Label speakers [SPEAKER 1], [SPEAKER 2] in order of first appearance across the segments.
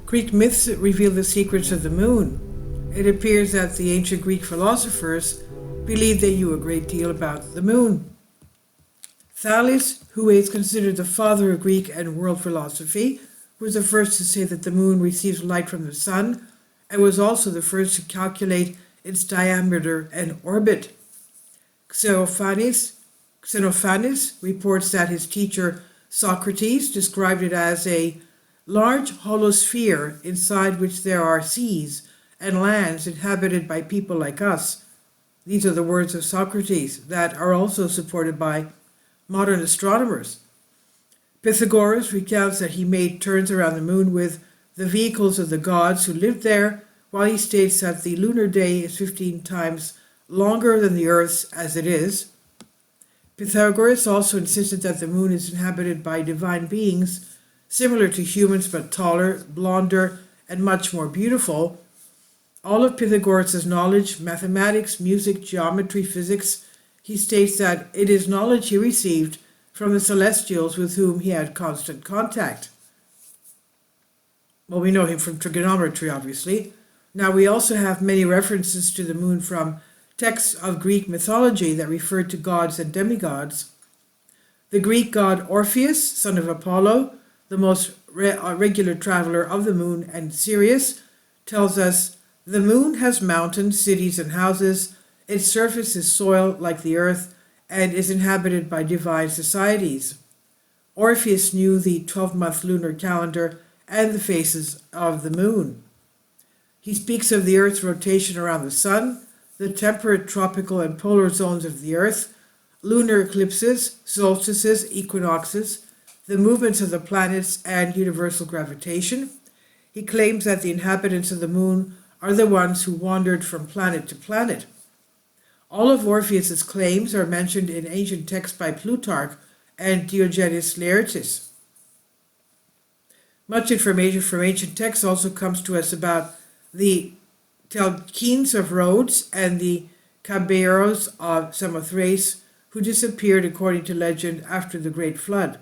[SPEAKER 1] Greek myths reveal the secrets of the moon. It appears that the ancient Greek philosophers believed they knew a great deal about the moon. Thales, who is considered the father of Greek and world philosophy, was the first to say that the moon receives light from the sun and was also the first to calculate its diameter and orbit. Xenophanes reports that his teacher Socrates described it as a large hollow sphere inside which there are seas and lands inhabited by people like us. These are the words of Socrates that are also supported by modern astronomers. Pythagoras recounts that he made turns around the moon with the vehicles of the gods who lived there, while he states that the lunar day is 15 times longer than the Earth's as it is. Pythagoras also insisted that the moon is inhabited by divine beings, similar to humans but taller, blonder, and much more beautiful. All of Pythagoras' knowledge, mathematics, music, geometry, physics, he states that it is knowledge he received from the celestials with whom he had constant contact. Well, we know him from trigonometry, obviously. Now, we also have many references to the moon from texts of Greek mythology that refer to gods and demigods. The Greek god Orpheus, son of Apollo, the most regular traveler of the moon, and Sirius, tells us, "The moon has mountains, cities, and houses. Its surface is soil like the earth and is inhabited by divine societies." Orpheus knew the 12-month lunar calendar and the phases of the moon. He speaks of the Earth's rotation around the sun, the temperate, tropical, and polar zones of the Earth, lunar eclipses, solstices, equinoxes, the movements of the planets, and universal gravitation. He claims that the inhabitants of the moon are the ones who wandered from planet to planet. All of Orpheus's claims are mentioned in ancient texts by Plutarch and Diogenes Laertius. Much information from ancient texts also comes to us about the Telchines of Rhodes and the Caballeros of Samothrace, who disappeared according to legend after the Great Flood.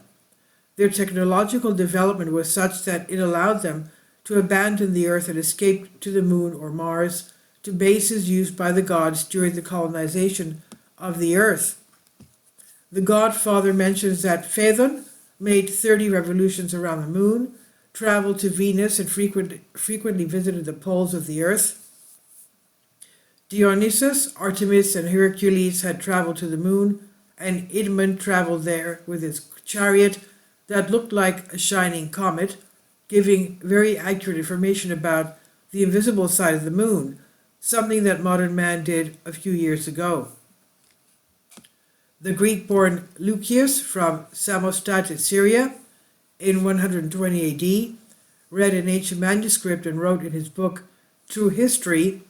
[SPEAKER 1] Their technological development was such that it allowed them to abandon the Earth and escape to the Moon or Mars, to bases used by the gods during the colonization of the Earth. The Godfather mentions that Phaethon made 30 revolutions around the Moon, traveled to Venus, and frequently visited the poles of the Earth. Dionysus, Artemis, and Hercules had traveled to the Moon, and Idmon traveled there with his chariot that looked like a shining comet, giving very accurate information about the invisible side of the Moon, something that modern man did a few years ago. The Greek-born Lucius from Samostat in Syria in 120 AD read an ancient manuscript and wrote in his book True History,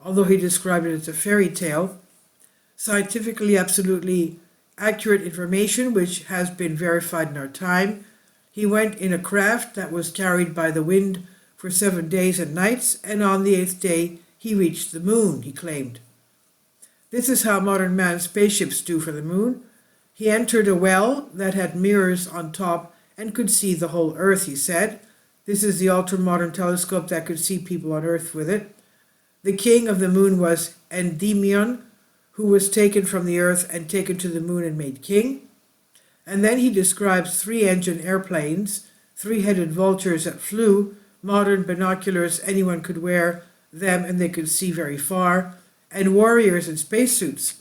[SPEAKER 1] although he described it as a fairy tale, scientifically absolutely accurate information which has been verified in our time. He went in a craft that was carried by the wind for 7 days and nights, and on the 8th day he reached the moon, he claimed. This is how modern man's spaceships do for the moon. He entered a well that had mirrors on top and could see the whole Earth, he said. This is the ultra-modern telescope that could see people on Earth with it. The king of the moon was Endymion, who was taken from the Earth and taken to the moon and made king. And then he describes 3-engine airplanes, 3-headed vultures that flew, modern binoculars, anyone could wear them and they could see very far, and warriors in spacesuits.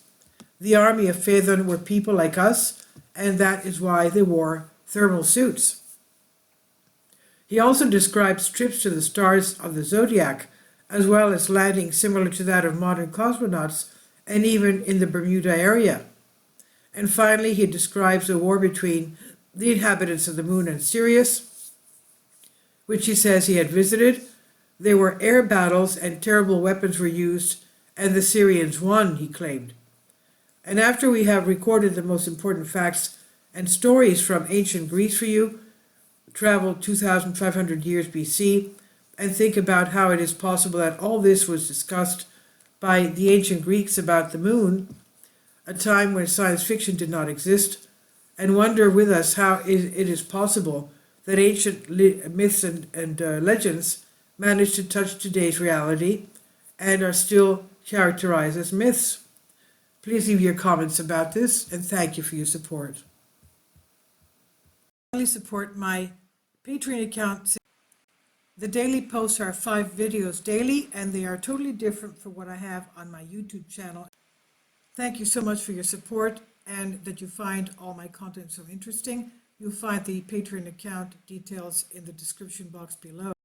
[SPEAKER 1] The army of Phaethon were people like us, and that is why they wore thermal suits. He also describes trips to the stars of the zodiac, as well as landing similar to that of modern cosmonauts, and even in the Bermuda area. And finally, he describes a war between the inhabitants of the moon and Sirius, which he says he had visited. There were air battles and terrible weapons were used, and the Syrians won, he claimed. And after we have recorded the most important facts and stories from ancient Greece for you, travel 2,500 years BC, and think about how it is possible that all this was discussed by the ancient Greeks about the moon, a time when science fiction did not exist, and wonder with us how it is possible that ancient myths and legends managed to touch today's reality and are still characterized as myths. Please leave your comments about this, and thank you for your support. Finally, support my Patreon account. The daily posts are 5 videos daily, and they are totally different from what I have on my YouTube channel. Thank you so much for your support and that you find all my content so interesting. You'll find the Patreon account details in the description box below.